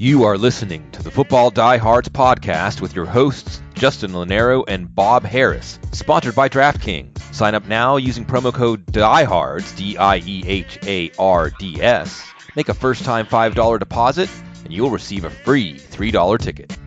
You are listening to the Football Diehards podcast with your hosts, Justin Lonero and Bob Harris, sponsored by DraftKings. Sign up now using promo code DIEHARDS, DIEHARDS. Make a first-time $5 deposit, and you'll receive a free $3 ticket.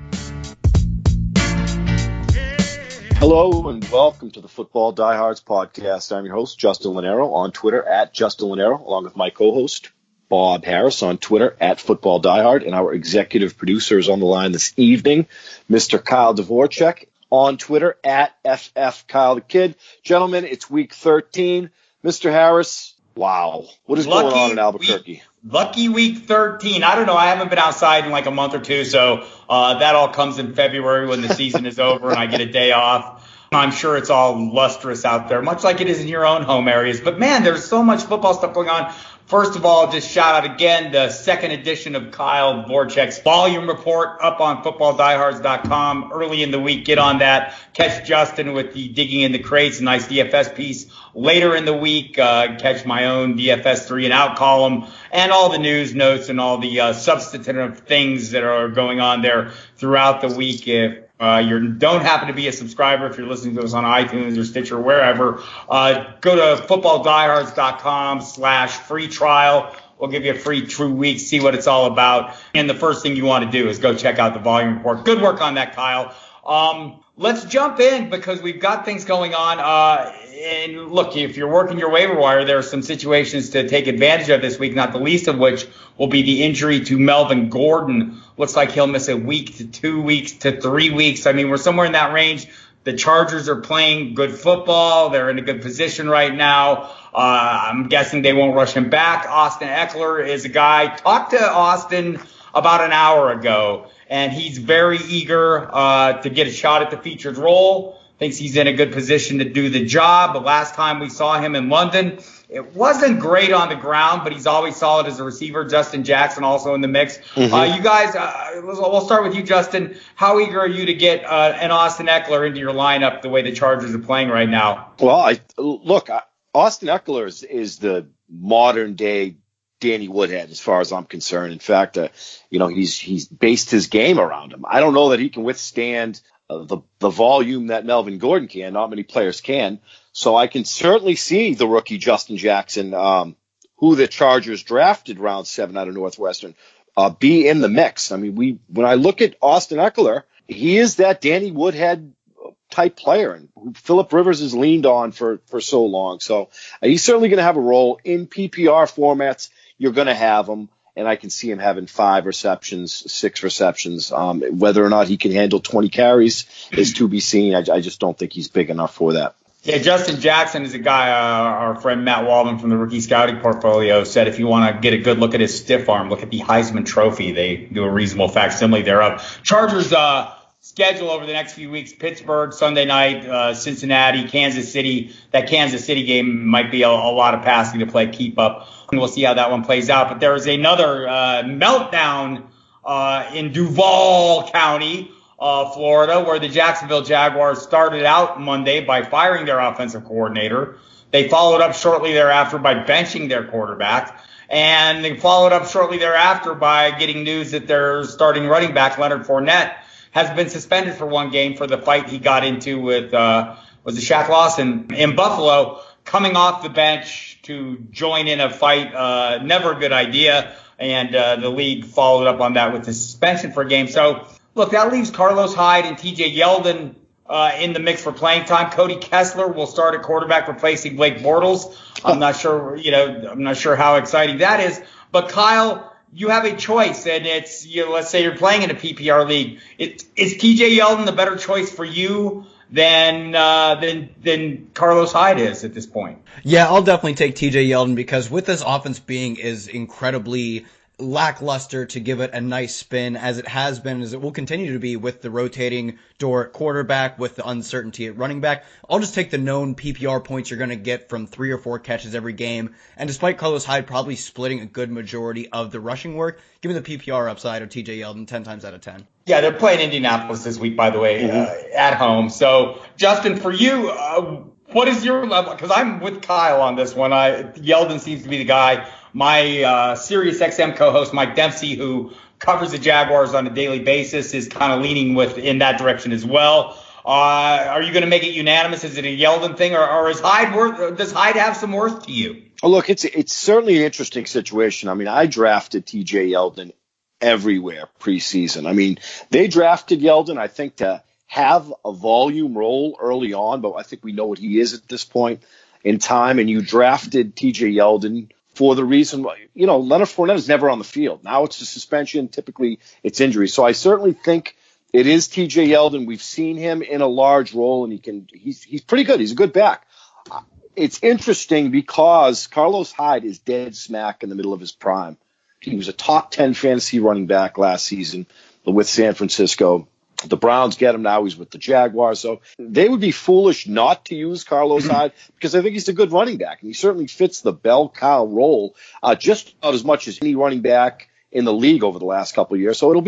Hello and welcome to the Football Diehards podcast. I'm your host, Justin Lonero, on Twitter at Justin Lonero, along with my co-host, Bob Harris, on Twitter at Football Diehard, and our executive producer is on the line this evening, Mr. Kyle Dvorchak, on Twitter at FF Kyle the Kid. Gentlemen, it's week 13. Mr. Harris, wow, what is going on in Albuquerque? Lucky week 13. I don't know. I haven't been outside in like a month or two, so that all comes in February when the season is over and I get a day off. I'm sure it's all lustrous out there, much like it is in your own home areas. But, man, there's so much football stuff going on. First of all, just shout out again the second edition of Kyle Dvorchak's volume report up on footballdiehards.com early in the week. Get on that. Catch Justin with the Digging in the Crates, a nice DFS piece. Later in the week, catch my own DFS 3 and out column and all the news notes and all the substantive things that are going on there throughout the week. If you don't happen to be a subscriber, if you're listening to us on iTunes or Stitcher or wherever, go to footballdiehards.com/free trial. We'll give you a free 2 weeks, see what it's all about. And the first thing you want to do is go check out the volume report. Good work on that, Kyle. Let's jump in because we've got things going on. And look, if you're working your waiver wire, there are some situations to take advantage of this week, not the least of which will be the injury to Melvin Gordon. Looks like he'll miss a week to 2 weeks to 3 weeks. I mean, we're somewhere in that range. The Chargers are playing good football. They're in a good position right now. I'm guessing they won't rush him back. Austin Eckler is a guy. Talked to Austin about an hour ago, and he's very eager to get a shot at the featured role. Thinks he's in a good position to do the job. The last time we saw him in London, it wasn't great on the ground, but he's always solid as a receiver. Justin Jackson also in the mix. You guys, we'll start with you, Justin. How eager are you to get an Austin Eckler into your lineup the way the Chargers are playing right now? Well, Austin Eckler is the modern day Danny Woodhead, as far as I'm concerned. In fact, he's based his game around him. I don't know that he can withstand the volume that Melvin Gordon can. Not many players can. So I can certainly see the rookie Justin Jackson, who the Chargers drafted round 7 out of Northwestern, be in the mix. I mean, when I look at Austin Eckler, he is that Danny Woodhead type player, and who Phillip Rivers has leaned on for so long. So he's certainly going to have a role in PPR formats. You're going to have him. And I can see him having 5 receptions, 6 receptions. Whether or not he can handle 20 carries is to be seen. I just don't think he's big enough for that. Yeah, Justin Jackson is a guy, our friend Matt Waldman from the Rookie Scouting Portfolio said if you want to get a good look at his stiff arm, look at the Heisman Trophy. They do a reasonable facsimile thereof. Chargers schedule over the next few weeks: Pittsburgh Sunday night, Cincinnati, Kansas City. That Kansas City game might be a lot of passing to play keep up. And we'll see how that one plays out. But there is another meltdown in Duval County, Florida, where the Jacksonville Jaguars started out Monday by firing their offensive coordinator. They followed up shortly thereafter by benching their quarterback. And they followed up shortly thereafter by getting news that their starting running back, Leonard Fournette, has been suspended for 1 game for the fight he got into with was it Shaq Lawson in Buffalo, coming off the bench to join in a fight. Never a good idea. And the league followed up on that with the suspension for a game. So, look, that leaves Carlos Hyde and TJ Yeldon in the mix for playing time. Cody Kessler will start at quarterback replacing Blake Bortles. I'm not sure how exciting that is. But, Kyle, you have a choice, and it's, let's say you're playing in a PPR league. Is TJ Yeldon the better choice for you than Carlos Hyde is at this point? Yeah, I'll definitely take TJ Yeldon because with this offense being as incredibly lackluster, to give it a nice spin as it has been, as it will continue to be with the rotating door at quarterback, with the uncertainty at running back, I'll just take the known PPR points you're going to get from 3 or 4 catches every game. And despite Carlos Hyde probably splitting a good majority of the rushing work, give me the PPR upside of TJ Yeldon 10 times out of 10. Yeah, they're playing Indianapolis this week, by the way, at home. So, Justin, for you, what is your level? Because I'm with Kyle on this one. Yeldon seems to be the guy. My SiriusXM co-host, Mike Dempsey, who covers the Jaguars on a daily basis, is kind of leaning in that direction as well. Are you going to make it unanimous? Is it a Yeldon thing, or is does Hyde have some worth to you? Oh, look, it's certainly an interesting situation. I mean, I drafted TJ Yeldon everywhere preseason. I mean, they drafted Yeldon, I think, to have a volume role early on, but I think we know what he is at this point in time. And you drafted TJ Yeldon for the reason, Leonard Fournette is never on the field. Now it's a suspension. Typically, it's injury. So I certainly think it is TJ Yeldon. We've seen him in a large role, and he's pretty good. He's a good back. It's interesting because Carlos Hyde is dead smack in the middle of his prime. He was a top 10 fantasy running back last season with San Francisco. The Browns get him now. He's with the Jaguars. So they would be foolish not to use Carlos Hyde because I think he's a good running back. And he certainly fits the bell cow role just about as much as any running back in the league over the last couple of years. So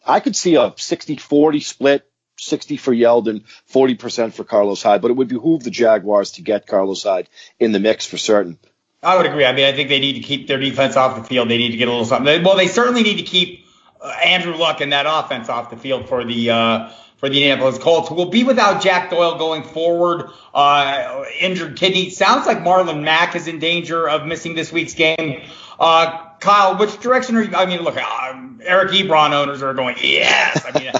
I could see a 60-40 split, 60 for Yeldon, 40% for Carlos Hyde. But it would behoove the Jaguars to get Carlos Hyde in the mix for certain. I would agree. I mean, I think they need to keep their defense off the field. They need to get a little something. Well, they certainly need to keep Andrew Luck and that offense off the field for the Indianapolis Colts, who will be without Jack Doyle going forward. Injured kidney. Sounds like Marlon Mack is in danger of missing this week's game. Kyle, which direction are you? I mean, look, Eric Ebron owners are going, yes. I mean,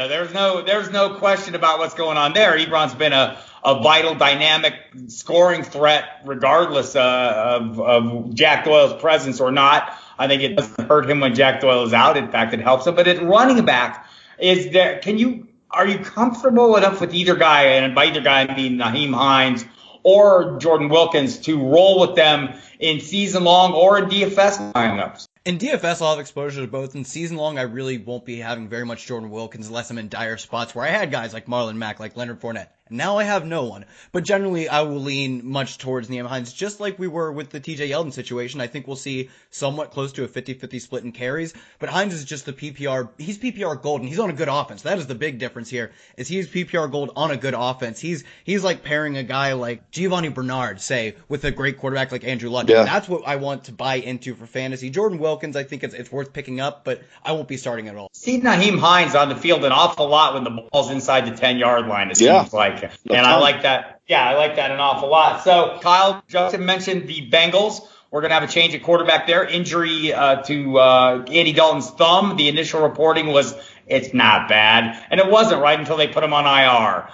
there's no question about what's going on there. Ebron's been a vital, dynamic scoring threat, regardless of Jack Doyle's presence or not. I think it doesn't hurt him when Jack Doyle is out. In fact, it helps him. But at running back, are you comfortable enough with either guy? And by either guy, I mean Nyheim Hines or Jordan Wilkins to roll with them in season long or in DFS lineups? In DFS, I'll have exposure to both. In season long, I really won't be having very much Jordan Wilkins unless I'm in dire spots where I had guys like Marlon Mack, like Leonard Fournette. And now I have no one. But generally, I will lean much towards Nyheim Hines, just like we were with the TJ Yeldon situation. I think we'll see somewhat close to a 50-50 split in carries. But Hines is just the PPR. He's PPR gold, and he's on a good offense. That is the big difference here, is he's PPR gold on a good offense. He's like pairing a guy like Giovanni Bernard, say, with a great quarterback like Andrew Luck. Yeah. That's what I want to buy into for fantasy. Jordan Wilkins, I think it's worth picking up, but I won't be starting at all. See Nyheim Hines on the field an awful lot when the ball's inside the 10-yard line, it seems like. And I like that. Yeah, I like that an awful lot. So, Kyle, Justin mentioned the Bengals. We're going to have a change at quarterback there. Injury to Andy Dalton's thumb. The initial reporting was it's not bad. And it wasn't right until they put him on IR.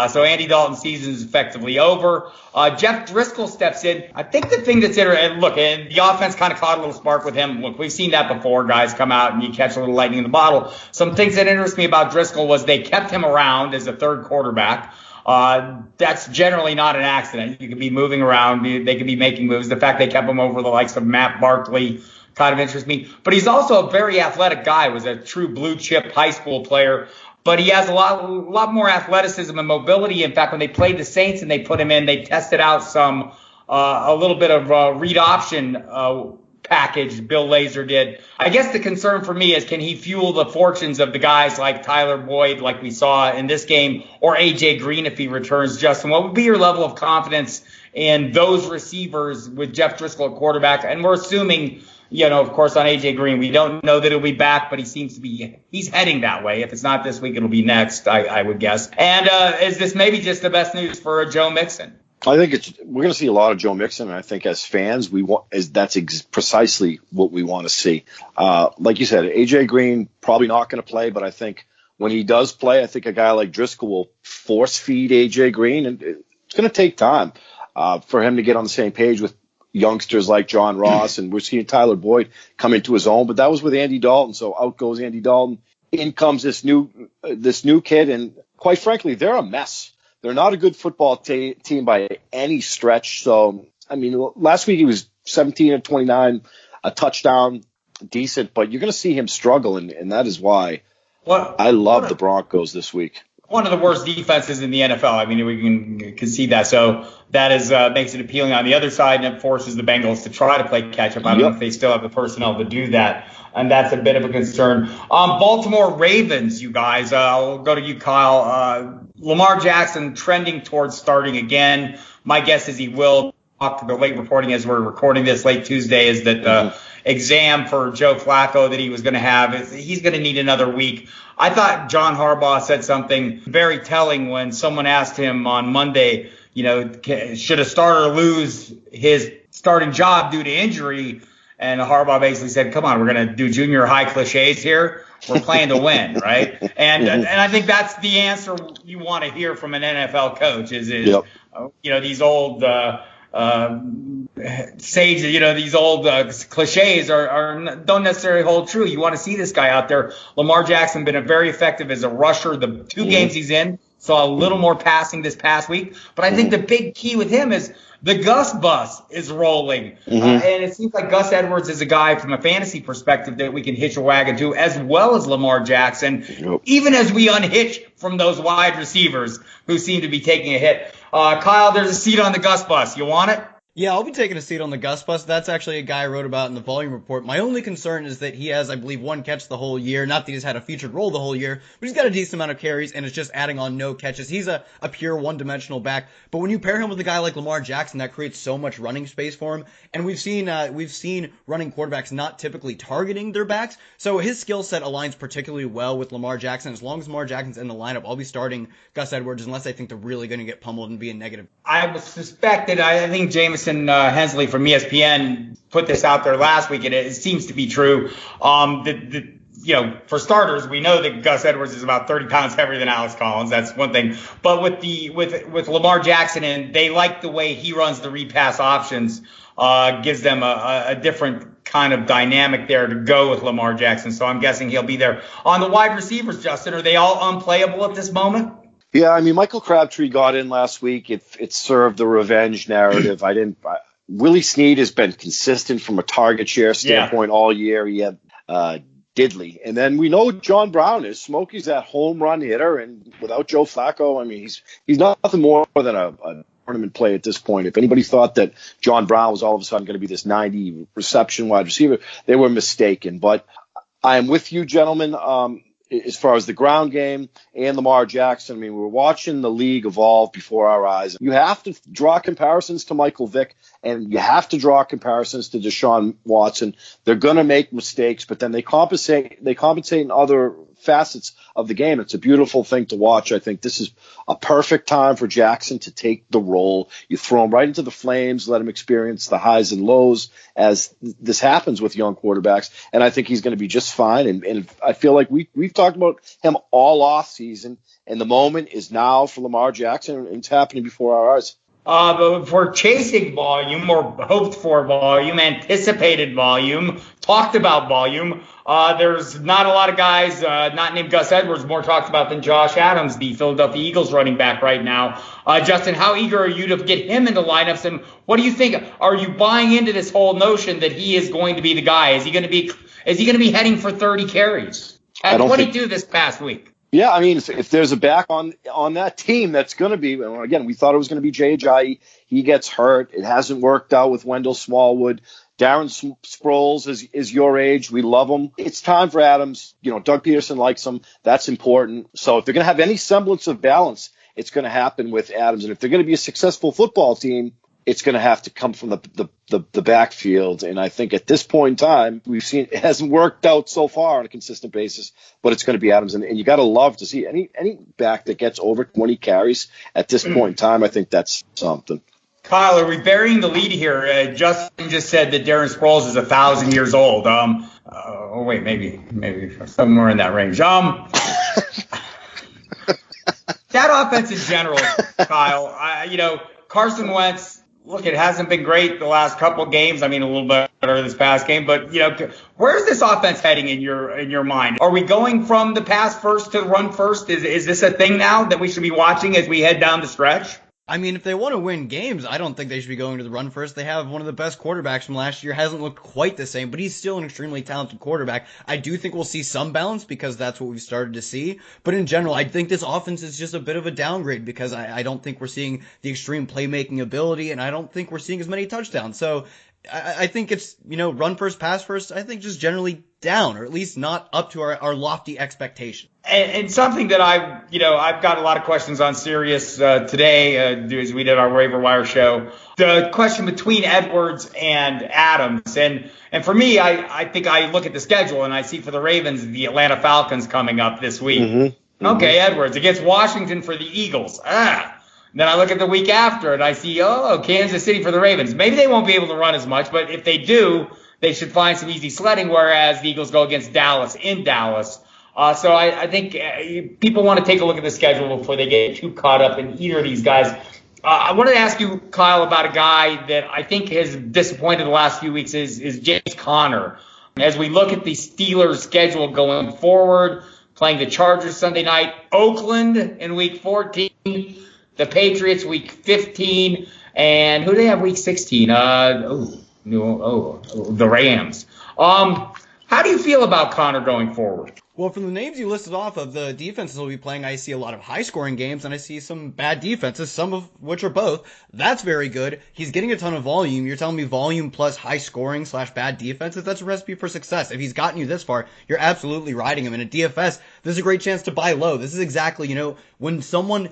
So Andy Dalton's season is effectively over. Jeff Driscoll steps in. I think the thing that's interesting, look, and the offense kind of caught a little spark with him. Look, we've seen that before. Guys come out and you catch a little lightning in the bottle. Some things that interest me about Driscoll was they kept him around as a third quarterback. That's generally not an accident. You could be moving around. They could be making moves. The fact they kept him over the likes of Matt Barkley kind of interests me. But he's also a very athletic guy. Was a true blue chip high school player. But he has a lot more athleticism and mobility. In fact, when they played the Saints and they put him in, they tested out a little bit of read option package. Bill Lazor did. I guess the concern for me is, can he fuel the fortunes of the guys like Tyler Boyd, like we saw in this game, or AJ Green if he returns? Justin, what would be your level of confidence in those receivers with Jeff Driscoll at quarterback? And we're assuming, of course, on AJ Green, we don't know that he'll be back, but he's heading that way. If it's not this week, it'll be next, I would guess. And is this maybe just the best news for Joe Mixon? I think we're going to see a lot of Joe Mixon, and I think as fans, that's precisely what we want to see. Like you said, AJ Green probably not going to play, but I think when he does play, I think a guy like Driscoll will force feed AJ Green, and it's going to take time for him to get on the same page with youngsters like John Ross, and we're seeing Tyler Boyd come into his own. But that was with Andy Dalton, so out goes Andy Dalton. In comes this new kid, and quite frankly, they're a mess. They're not a good football team by any stretch. So, I mean, last week he was 17 of 29, a touchdown, decent, but you're going to see him struggle, and that is why I love the Broncos this week. One of the worst defenses in the NFL. I mean, we can see that. So that is makes it appealing on the other side, and it forces the Bengals to try to play catch up. I don't know if they still have the personnel to do that, and that's a bit of a concern. Baltimore Ravens, you guys. I'll go to you, Kyle. Lamar Jackson trending towards starting again. My guess is he will. The late reporting as we're recording this late Tuesday is that exam for Joe Flacco that he was going to have. He's going to need another week. I thought John Harbaugh said something very telling when someone asked him on Monday, should a starter lose his starting job due to injury? And Harbaugh basically said, come on, we're going to do junior high cliches here. We're playing to win, right? And I think that's the answer you want to hear from an NFL coach is Yep. These old sages, these old cliches don't necessarily hold true. You want to see this guy out there. Lamar Jackson been very effective as a rusher. The two games he's in, saw a little more passing this past week. But I think the big key with him is the Gus bus is rolling. And it seems like Gus Edwards is a guy from a fantasy perspective that we can hitch a wagon to, as well as Lamar Jackson, even as we unhitch from those wide receivers who seem to be taking a hit. Kyle, there's a seat on the Gus bus. You want it? Yeah, I'll be taking a seat on the Gus bus. That's actually a guy I wrote about in the volume report. My only concern is that he has, I believe, one catch the whole year. Not that he's had a featured role the whole year, but he's got a decent amount of carries, and it's just adding on no catches. He's a pure one-dimensional back. But when you pair him with a guy like Lamar Jackson, that creates so much running space for him. And we've seen running quarterbacks not typically targeting their backs. So his skill set aligns particularly well with Lamar Jackson. As long as Lamar Jackson's in the lineup, I'll be starting Gus Edwards unless I think they're really going to get pummeled and be a negative. I suspected, I think Jameson Hensley from ESPN put this out there last week, and it seems to be true. For starters, we know that Gus Edwards is about 30 pounds heavier than Alex Collins. That's one thing. But with Lamar Jackson, and they like the way he runs the repass options, gives them a different kind of dynamic there to go with Lamar Jackson. So I'm guessing he'll be there. On the wide receivers, Justin, are they all unplayable at this moment? Yeah, I mean, Michael Crabtree got in last week. It served the revenge narrative. Willie Snead has been consistent from a target share standpoint all year. He had Diddley. And then we know John Brown is. Smokey's that home run hitter. And without Joe Flacco, I mean, he's nothing more than a tournament play at this point. If anybody thought that John Brown was all of a sudden going to be this 90 reception wide receiver, they were mistaken. But I am with you, gentlemen. As far as the ground game and Lamar Jackson, I mean, we're watching the league evolve before our eyes. You have to draw comparisons to Michael Vick, and you have to draw comparisons to Deshaun Watson. They're going to make mistakes, but then they compensate in other facets of the game. It's a beautiful thing to watch. I think this is a perfect time for Jackson to take the role. You throw him right into the flames, let him experience the highs and lows as this happens with young quarterbacks. And I think he's going to be just fine. And I feel like we've talked about him all off season, and the moment is now for Lamar Jackson, and it's happening before our eyes. But if we're chasing volume or hoped for volume, anticipated volume, talked about volume, there's not a lot of guys not named Gus Edwards more talked about than Josh Adams, the Philadelphia Eagles running back right now. Justin, how eager are you to get him into lineups? And what do you think? Are you buying into this whole notion that he is going to be the guy? Is he going to be heading for 30 carries? At 22 this past week. Yeah, I mean, if there's a back on that team that's going to be, again, we thought it was going to be Jay Ajayi. He gets hurt. It hasn't worked out with Wendell Smallwood. Darren Sproles is your age. We love him. It's time for Adams. Doug Peterson likes him. That's important. So if they're going to have any semblance of balance, it's going to happen with Adams. And if they're going to be a successful football team, it's going to have to come from the backfield. And I think at this point in time, we've seen it hasn't worked out so far on a consistent basis, but it's going to be Adams. And you got to love to see any back that gets over 20 carries at this point in time. I think that's something. Kyle, are we burying the lead here? Justin just said that Darren Sproles is 1,000 years old. Maybe somewhere in that range. That offense in general, Kyle, Carson Wentz, look, it hasn't been great the last couple of games. I mean, a little bit better this past game, but where's this offense heading in your mind? Are we going from the pass first to run first? Is this a thing now that we should be watching as we head down the stretch? I mean, if they want to win games, I don't think they should be going to the run first. They have one of the best quarterbacks from last year. Hasn't looked quite the same, but he's still an extremely talented quarterback. I do think we'll see some balance because that's what we've started to see. But in general, I think this offense is just a bit of a downgrade because I don't think we're seeing the extreme playmaking ability, and I don't think we're seeing as many touchdowns. So I think it's, run first, pass first, I think just generally down, or at least not up to our lofty expectation. And something that I've got a lot of questions on Sirius today as we did our waiver wire show. the question between Edwards and Adams. And for me, I think I look at the schedule and I see for the Ravens, the Atlanta Falcons coming up this week. Mm-hmm. Okay, Edwards against Washington for the Eagles. Then I look at the week after and I see, Kansas City for the Ravens. Maybe they won't be able to run as much, but if they do, they should find some easy sledding, whereas the Eagles go against Dallas in Dallas. So I think people want to take a look at the schedule before they get too caught up in either of these guys. I wanted to ask you, Kyle, about a guy that I think has disappointed the last few weeks is James Conner. As we look at the Steelers' schedule going forward, playing the Chargers Sunday night, Oakland in Week 14, the Patriots Week 15, and who do they have Week 16? The Rams. How do you feel about Conner going forward? Well, from the names you listed off of the defenses will be playing, I see a lot of high-scoring games, and I see some bad defenses, some of which are both. That's very good. He's getting a ton of volume. You're telling me volume plus high-scoring / bad defenses? That's a recipe for success. If he's gotten you this far, you're absolutely riding him. And at DFS, this is a great chance to buy low. This is exactly, when someone...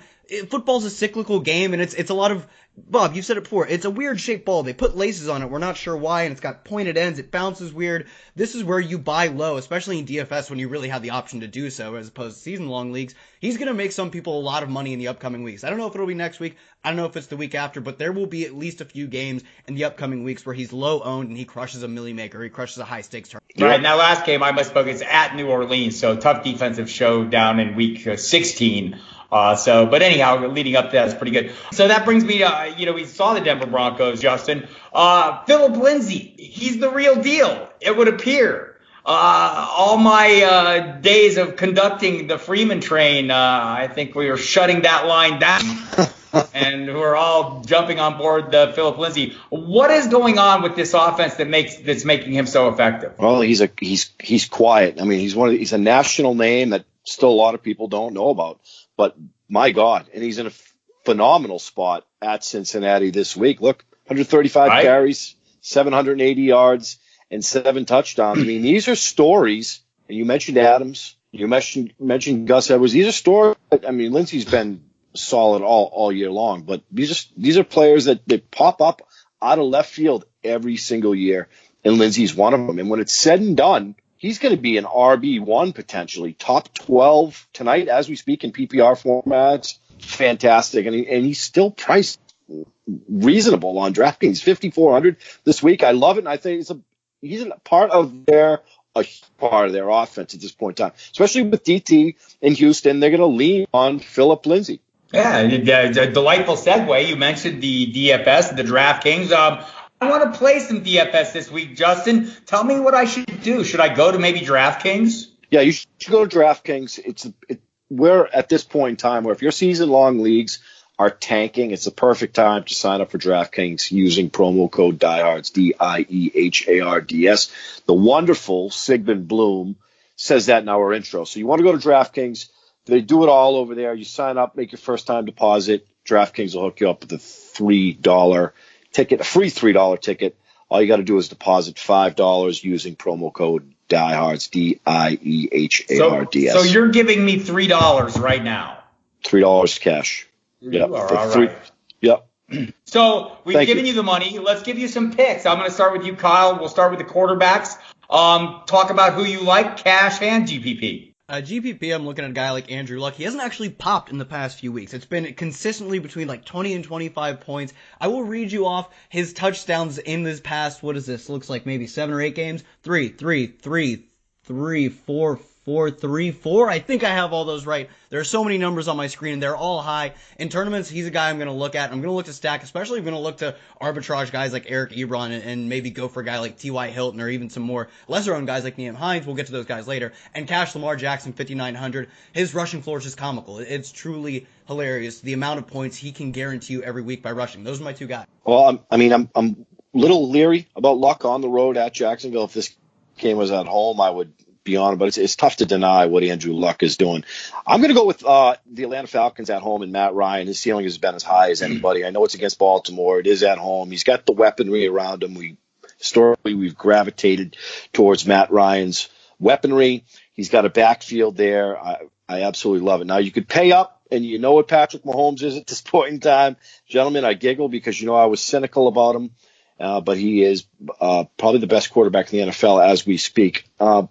Football's a cyclical game, and it's a lot of... Bob, you've said it before. It's a weird-shaped ball. They put laces on it. We're not sure why, and it's got pointed ends. It bounces weird. This is where you buy low, especially in DFS when you really have the option to do so, as opposed to season-long leagues. He's going to make some people a lot of money in the upcoming weeks. I don't know if it'll be next week. I don't know if it's the week after, but there will be at least a few games in the upcoming weeks where he's low-owned and he crushes a milli maker. He crushes a high-stakes tournament. Right. Now, last game I misspoke. It's at New Orleans, so tough defensive show down in Week 16. But anyhow, leading up to that is pretty good. So that brings me to, we saw the Denver Broncos, Justin. Philip Lindsay, he's the real deal, it would appear. All my days of conducting the Freeman train, I think we were shutting that line down. And we're all jumping on board the Philip Lindsay. What is going on with this offense that's making him so effective? Well, he's quiet. I mean, he's a national name that still a lot of people don't know about. But my God, and he's in a phenomenal spot at Cincinnati this week. Look, 135 carries, 780 yards, and 7 touchdowns. I mean, these are stories. And you mentioned Adams. You mentioned Gus Edwards. These are stories. I mean, Lindsey's been solid all year long. But these are players that they pop up out of left field every single year. And Lindsey's one of them. And when it's said and done, he's going to be an RB1 potentially, top 12 tonight as we speak in PPR formats. Fantastic. And he's still priced reasonable on DraftKings, 5,400 this week. I love it. And I think he's a part of their offense at this point in time, especially with DT in Houston. They're going to lean on Philip Lindsay. Yeah, a delightful segue. You mentioned the DFS, the DraftKings. I want to play some DFS this week, Justin. Tell me what I should do. Should I go to maybe DraftKings? Yeah, you should go to DraftKings. We're at this point in time where if your season-long leagues are tanking, it's the perfect time to sign up for DraftKings using promo code DIEHARDS, DIEHARDS. The wonderful Sigmund Bloom says that in our intro. So you want to go to DraftKings. They do it all over there. You sign up, make your first-time deposit. DraftKings will hook you up with a $3 ticket, a free $3 ticket. All you got to do is deposit $5 using promo code DIEHARDS, DIEHARDS. So you're giving me $3 right now. $3 cash. You are all right. Yep. So we've given you the money. Let's give you some picks. I'm going to start with you, Kyle. We'll start with the quarterbacks. Talk about who you like, cash and GPP. GPP, I'm looking at a guy like Andrew Luck. He hasn't actually popped in the past few weeks. It's been consistently between like 20 and 25 points. I will read you off his touchdowns in this past, what is this? Looks like maybe 7 or 8 games. 3, 4. I think I have all those right. There are so many numbers on my screen, and they're all high. In tournaments, he's a guy I'm going to look at. I'm going to look to stack, especially I'm going to look to arbitrage guys like Eric Ebron and maybe go for a guy like T.Y. Hilton or even some more lesser-owned guys like Nyheim Hines. We'll get to those guys later. And cash Lamar Jackson, 5,900. His rushing floor is just comical. It's truly hilarious, the amount of points he can guarantee you every week by rushing. Those are my two guys. Well, I'm a little leery about Luck on the road at Jacksonville. If this game was at home, I would be on it, but it's tough to deny what Andrew Luck is doing. I'm going to go with the Atlanta Falcons at home and Matt Ryan. His ceiling has been as high as anybody. I know it's against Baltimore. It is at home. He's got the weaponry around him. Historically, we've gravitated towards Matt Ryan's weaponry. He's got a backfield there. I absolutely love it. Now, you could pay up and you know what Patrick Mahomes is at this point in time. Gentlemen, I giggle because, I was cynical about him, but he is probably the best quarterback in the NFL as we speak. A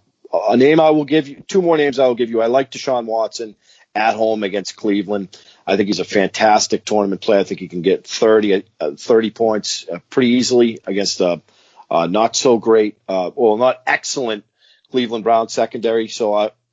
name I will give you, two more names I will give you. I like Deshaun Watson at home against Cleveland. I think he's a fantastic tournament player. I think he can get 30 points pretty easily against a not so great, not excellent Cleveland Browns secondary.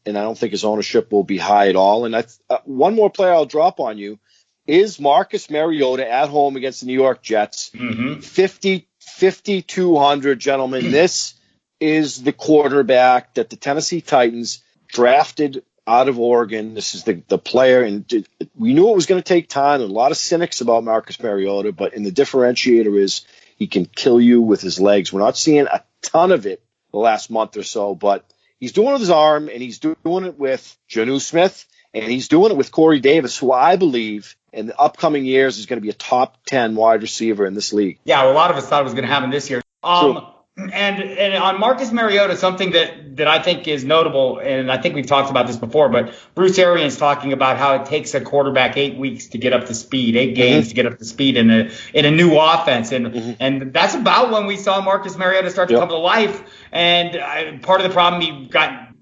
And I don't think his ownership will be high at all. And one more player I'll drop on you is Marcus Mariota at home against the New York Jets. 5,200, gentlemen. This is the quarterback that the Tennessee Titans drafted out of Oregon. This is the player, and we knew it was going to take time. And a lot of cynics about Marcus Mariota, but the differentiator is he can kill you with his legs. We're not seeing a ton of it the last month or so, but he's doing it with his arm, and he's doing it with Jonnu Smith, and he's doing it with Corey Davis, who I believe in the upcoming years is going to be a top 10 wide receiver in this league. Yeah, well, a lot of us thought it was going to happen this year. And on Marcus Mariota, something that I think is notable, and I think we've talked about this before, but Bruce Arians talking about how it takes a quarterback 8 weeks to get up to speed, 8 games to get up to speed in a new offense, and that's about when we saw Marcus Mariota start to come to life. And part of the problem, he got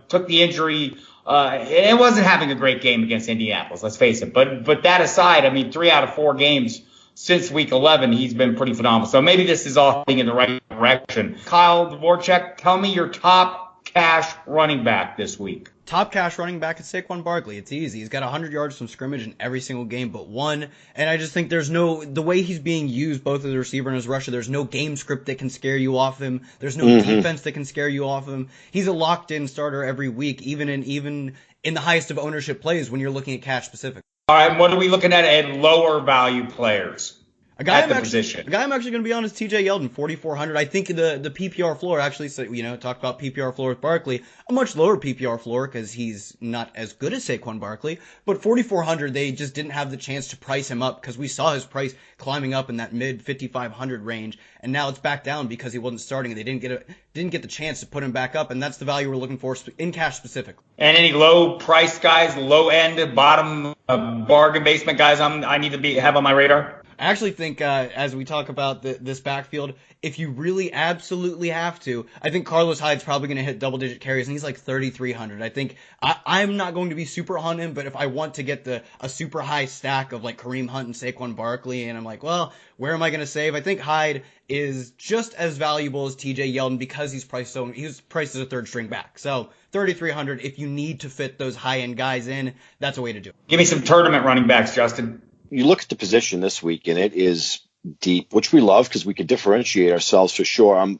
took the injury. It wasn't having a great game against Indianapolis, let's face it. But that aside, 3 out of 4 games since week 11, he's been pretty phenomenal. So maybe this is all heading in the right direction. Kyle Dvorchak, tell me your top cash running back this week. Top cash running back is Saquon Barkley. It's easy. He's got 100 yards from scrimmage in every single game but one. And I just think the way he's being used, both as a receiver and as a rusher, there's no game script that can scare you off him. There's no defense that can scare you off him. He's a locked-in starter every week, even in the highest of ownership plays when you're looking at cash specific. All right, what are we looking at lower value players? A guy I'm actually going to be on is TJ Yeldon, 4,400. I think the PPR floor actually, talk about PPR floor with Barkley, a much lower PPR floor because he's not as good as Saquon Barkley. But 4,400, they just didn't have the chance to price him up because we saw his price climbing up in that mid 5,500 range, and now it's back down because he wasn't starting and they didn't get the chance to put him back up, and that's the value we're looking for in cash specifically. And any low price guys, low end, bottom bargain basement guys I need to have on my radar? I actually think as we talk about this backfield, if you really absolutely have to, I think Carlos Hyde's probably going to hit double-digit carries, and he's like 3,300. I think I'm not going to be super on him, but if I want to get a super high stack of like Kareem Hunt and Saquon Barkley, and I'm like, well, where am I going to save? I think Hyde is just as valuable as TJ Yeldon because he's priced as a third-string back. So 3,300, if you need to fit those high-end guys in, that's a way to do it. Give me some tournament running backs, Justin. You look at the position this week, and it is deep, which we love because we can differentiate ourselves for sure.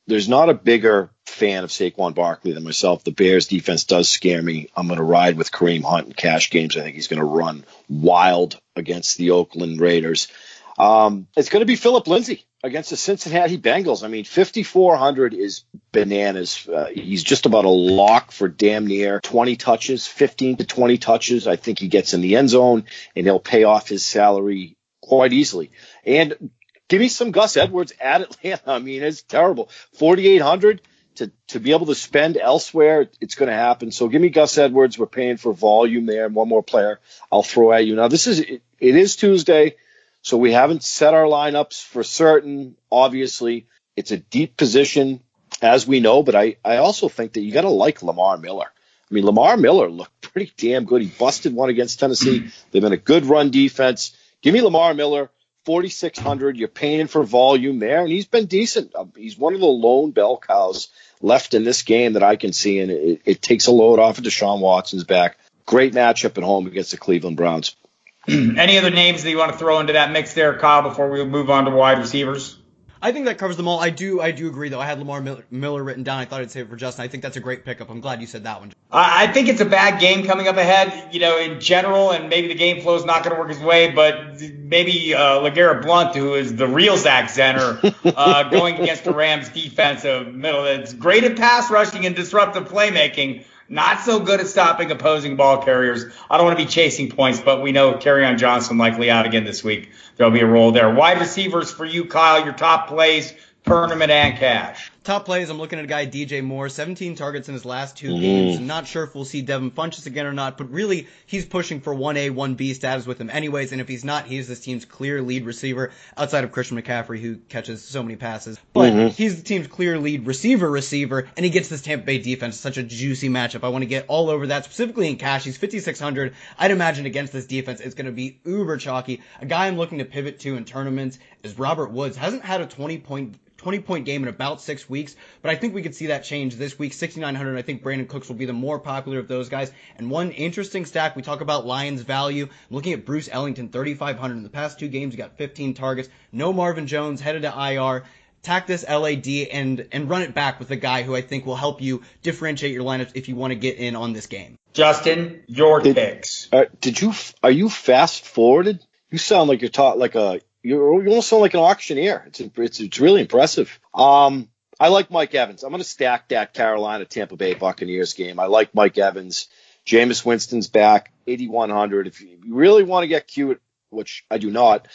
There's not a bigger fan of Saquon Barkley than myself. The Bears defense does scare me. I'm going to ride with Kareem Hunt in cash games. I think he's going to run wild against the Oakland Raiders. It's going to be Phillip Lindsay against the Cincinnati Bengals. 5,400 is bananas. He's just about a lock for damn near 20 touches, 15 to 20 touches. I think he gets in the end zone, and he'll pay off his salary quite easily. And give me some Gus Edwards at Atlanta. It's terrible. 4,800 to be able to spend elsewhere, it's going to happen. So give me Gus Edwards. We're paying for volume there. And one more player I'll throw at you. Now, it is Tuesday. So we haven't set our lineups for certain. Obviously, it's a deep position, as we know, but I also think that you got to like Lamar Miller. Lamar Miller looked pretty damn good. He busted one against Tennessee. They've been a good run defense. Give me Lamar Miller, 4,600. You're paying for volume there, and he's been decent. He's one of the lone bell cows left in this game that I can see, and it takes a load off of Deshaun Watson's back. Great matchup at home against the Cleveland Browns. Any other names that you want to throw into that mix there, Kyle, before we move on to wide receivers? I think that covers them all. I do agree, though. I had Lamar Miller written down. I thought I'd save it for Justin. I think that's a great pickup. I'm glad you said that one. I think it's a bad game coming up ahead, in general, and maybe the game flow is not going to work his way, but maybe LeGarrette Blount, who is the real Zach Zenner, going against the Rams defensive middle. It's great at pass rushing and disruptive playmaking. Not so good at stopping opposing ball carriers. I don't want to be chasing points, but we know Kerryon Johnson likely out again this week. There'll be a role there. Wide receivers for you, Kyle, your top plays, tournament and cash. Top plays, I'm looking at a guy, DJ Moore, 17 targets in his last 2 games. I'm not sure if we'll see Devin Funchess again or not, but really, he's pushing for 1A, 1B status with him anyways, and if he's not, he's this team's clear lead receiver, outside of Christian McCaffrey, who catches so many passes. But he's the team's clear lead receiver, and he gets this Tampa Bay defense. Such a juicy matchup. I want to get all over that, specifically in cash. He's 5,600. I'd imagine against this defense, it's going to be uber chalky. A guy I'm looking to pivot to in tournaments is Robert Woods. Hasn't had a 20-point game in about 6 weeks, but I think we could see that change this week. 6,900. I think Brandon Cooks will be the more popular of those guys. And one interesting stack, we talk about Lions value. I'm looking at Bruce Ellington, 3,500. In the past 2 games, he got 15 targets. No Marvin Jones, headed to IR. Tack this LAD and run it back with a guy who I think will help you differentiate your lineups if you want to get in on this game. Justin, your picks. Are you fast forwarded? You sound like you almost sound like an auctioneer. It's really impressive. I like Mike Evans. I'm going to stack that Carolina Tampa Bay Buccaneers game. I like Mike Evans. Jameis Winston's back, 8,100. If you really want to get cute, which I do not,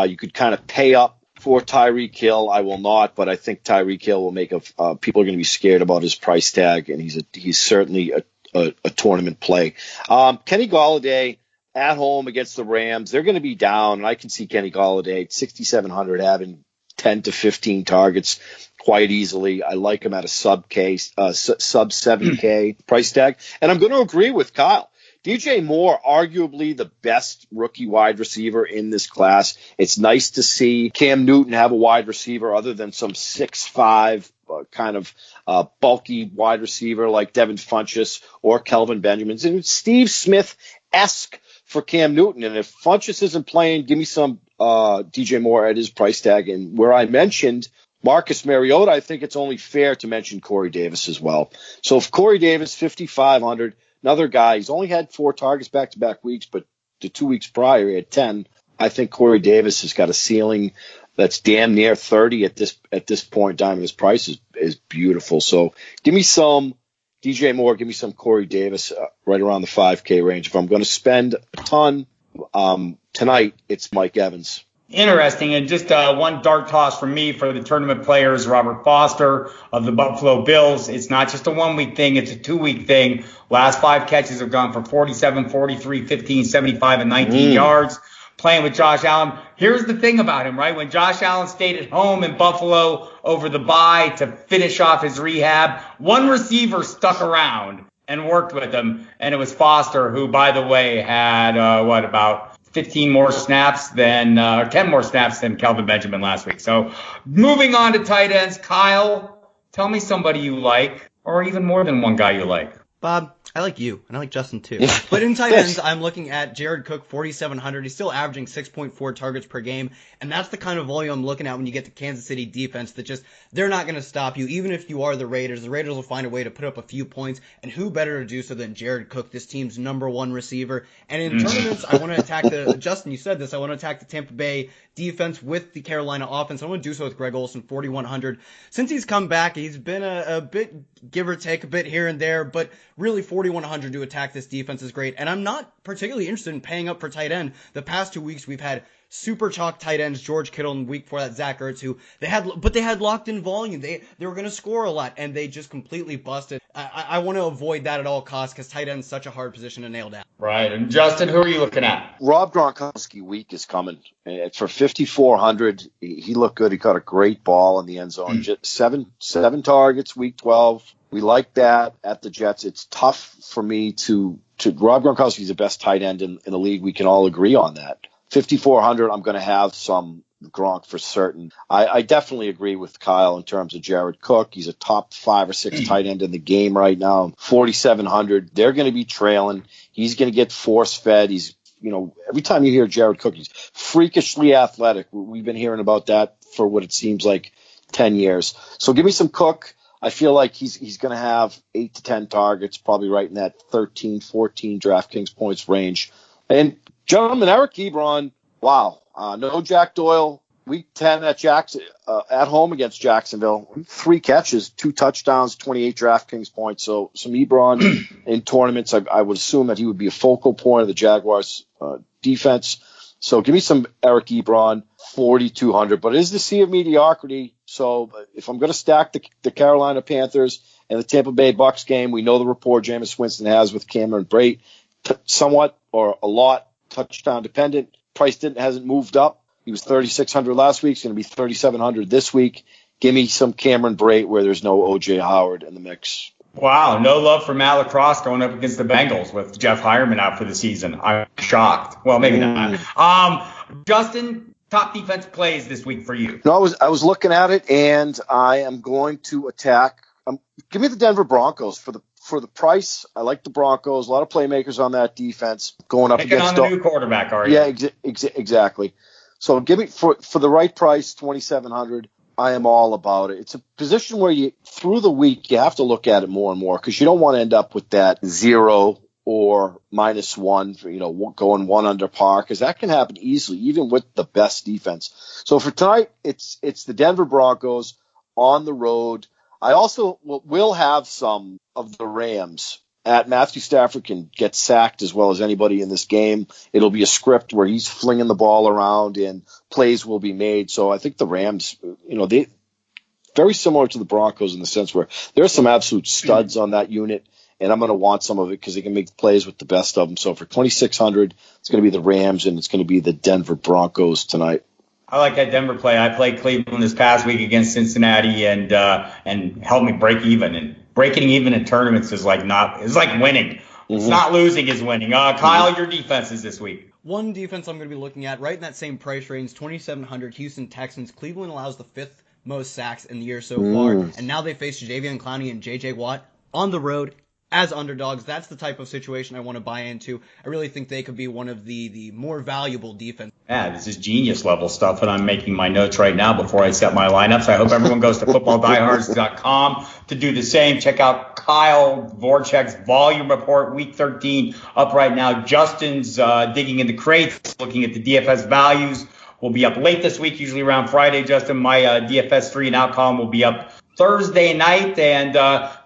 you could kind of pay up for Tyreek Hill. I will not, but I think Tyreek Hill will make people are going to be scared about his price tag, and he's certainly a tournament play. Kenny Golladay at home against the Rams, they're going to be down, and I can see Kenny Golladay 6,700 having 10 to 15 targets quite easily. I like him at a sub 7K price tag, and I'm going to agree with Kyle. DJ Moore, arguably the best rookie wide receiver in this class. It's nice to see Cam Newton have a wide receiver other than some 6'5", kind of bulky wide receiver like Devin Funchess or Kelvin Benjamin. And Steve Smith-esque for Cam Newton. And if Funchess isn't playing, give me some DJ Moore at his price tag. And where I mentioned Marcus Mariota, I think it's only fair to mention Corey Davis as well. So if Corey Davis, 5,500, another guy, he's only had 4 targets back-to-back weeks, but the 2 weeks prior he had 10. I think Corey Davis has got a ceiling that's damn near 30 at this point in time. His price is beautiful. So give me some DJ Moore, give me some Corey Davis right around the 5K range. If I'm going to spend a ton tonight, it's Mike Evans. Interesting. And just one dart toss from me for the tournament players, Robert Foster of the Buffalo Bills. It's not just a 1-week thing. It's a 2-week thing. Last 5 catches have gone for 47, 43, 15, 75, and 19 yards. Playing with Josh Allen. Here's the thing about him, right? When Josh Allen stayed at home in Buffalo over the bye to finish off his rehab, one receiver stuck around and worked with him, and it was Foster, who, by the way, had, about 15 more snaps than 10 more snaps than Kelvin Benjamin last week. So moving on to tight ends, Kyle, tell me somebody you like, or even more than one guy you like. Bob, I like you, and I like Justin too. But in tight ends, I'm looking at Jared Cook, 4,700. He's still averaging 6.4 targets per game, and that's the kind of volume I'm looking at when you get the Kansas City defense that just, they're not going to stop you. Even if you are the Raiders will find a way to put up a few points, and who better to do so than Jared Cook, this team's #1 receiver. And in tournaments, I want to attack Justin, you said this, I want to attack the Tampa Bay defense with the Carolina offense. I want to do so with Greg Olsen, 4,100. Since he's come back, he's been a bit, give or take, a bit here and there, but really 4,100 to attack this defense is great. And I'm not particularly interested in paying up for tight end. The past 2 weeks, we've had super chalk tight ends, George Kittle, and week before that, Zach Ertz, who they had locked in volume. They were going to score a lot, and they just completely busted. I want to avoid that at all costs because tight end's such a hard position to nail down. Right. And Justin, who are you looking at? Rob Gronkowski week is coming. For 5,400, he looked good. He caught a great ball in the end zone. Just seven targets, week 12. We like that at the Jets. It's tough for me to Rob Gronkowski is the best tight end in the league. We can all agree on that. 5,400, I'm going to have some Gronk for certain. I definitely agree with Kyle in terms of Jared Cook. He's a top 5 or 6 tight end in the game right now. 4,700. They're going to be trailing. He's going to get force fed. He's, every time you hear Jared Cook, he's freakishly athletic. We've been hearing about that for what it seems like 10 years. So give me some Cook. I feel like he's going to have 8 to 10 targets, probably right in that 13, 14 DraftKings points range. And gentlemen, Eric Ebron, wow. No Jack Doyle, week 10 at home against Jacksonville. 3 catches, 2 touchdowns, 28 DraftKings points. So some Ebron in tournaments. I would assume that he would be a focal point of the Jaguars defense. So give me some Eric Ebron, 4,200. But it is the sea of mediocrity. So if I'm going to stack the Carolina Panthers and the Tampa Bay Bucks game, we know the rapport Jameis Winston has with Cameron Brate, somewhat or a lot touchdown dependent. Price hasn't moved up. He was 3,600 last week. He's going to be 3,700 this week. Give me some Cameron Brate where there's no O.J. Howard in the mix. Wow, no love for Matt Lacrosse going up against the Bengals with Jeff Hireman out for the season. I'm shocked. Well, maybe not. Justin, top defense plays this week for you. No, I was looking at it, and I am going to attack. Give me the Denver Broncos for the price. I like the Broncos. A lot of playmakers on that defense going up Picking against on the new quarterback, are you? Yeah, exactly. So give me for the right price, 2,700. I am all about it. It's a position where through the week, you have to look at it more and more because you don't want to end up with that 0 or -1, going 1 under par, because that can happen easily, even with the best defense. So for tonight, it's the Denver Broncos on the road. I also will have some of the Rams. Matthew Stafford can get sacked as well as anybody in this game. It'll be a script where he's flinging the ball around and plays will be made. So I think the Rams, they very similar to the Broncos in the sense where there's some absolute studs on that unit, and I'm going to want some of it because they can make plays with the best of them. So for 2,600, it's going to be the Rams and it's going to be the Denver Broncos tonight. I like that Denver play. I played Cleveland this past week against Cincinnati and helped me break even. And breaking even in tournaments is like winning. It's not losing is winning. Kyle, your defenses this week. One defense I'm going to be looking at right in that same price range, 2,700, Houston Texans. Cleveland allows the 5th most sacks in the year so far, and now they face Jadeveon Clowney and J.J. Watt on the road as underdogs. That's the type of situation I want to buy into. I really think they could be one of the more valuable defense. Yeah, this is genius level stuff, and I'm making my notes right now before I set my lineups. I hope everyone goes to footballdiehards.com to do the same. Check out Kyle Dvorchak's volume report, week 13, up right now. Justin's digging in the crates, looking at the DFS values. We'll be up late this week, usually around Friday. Justin, my DFS 3 and out column will be up Thursday night, and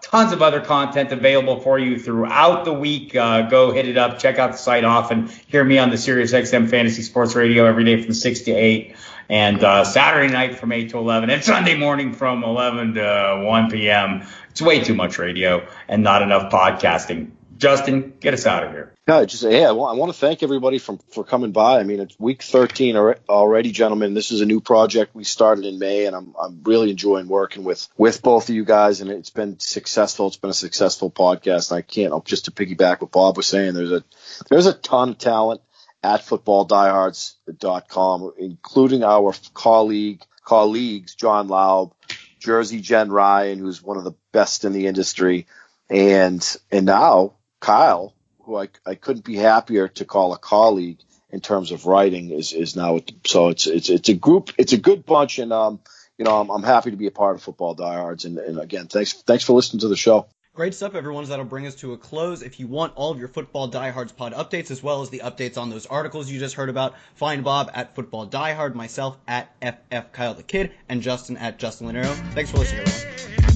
tons of other content available for you throughout the week. Go hit it up, check out the site often. Hear me on the SiriusXM Fantasy Sports Radio every day from 6 to 8, and Saturday night from 8 to 11, and Sunday morning from 11 to 1 p.m. It's way too much radio and not enough podcasting. Justin, get us out of here. I want to thank everybody for coming by. I mean, it's week 13 already, gentlemen. This is a new project we started in May, and I'm really enjoying working with both of you guys, and it's been successful. It's been a successful podcast. And I can't, just to piggyback what Bob was saying, there's a ton of talent at footballdiehards.com, including our colleagues, John Laub, Jersey Jen Ryan, who's one of the best in the industry, and now Kyle, who I couldn't be happier to call a colleague in terms of writing, is now. So it's a group. It's a good bunch, and I'm happy to be a part of Football Diehards. And again, thanks for listening to the show. Great stuff, everyone. That'll bring us to a close. If you want all of your Football Diehards pod updates, as well as the updates on those articles you just heard about, find Bob at Football Diehard, myself at FF Kyle the Kid, and Justin at Justin Lonero. Thanks for listening, everyone.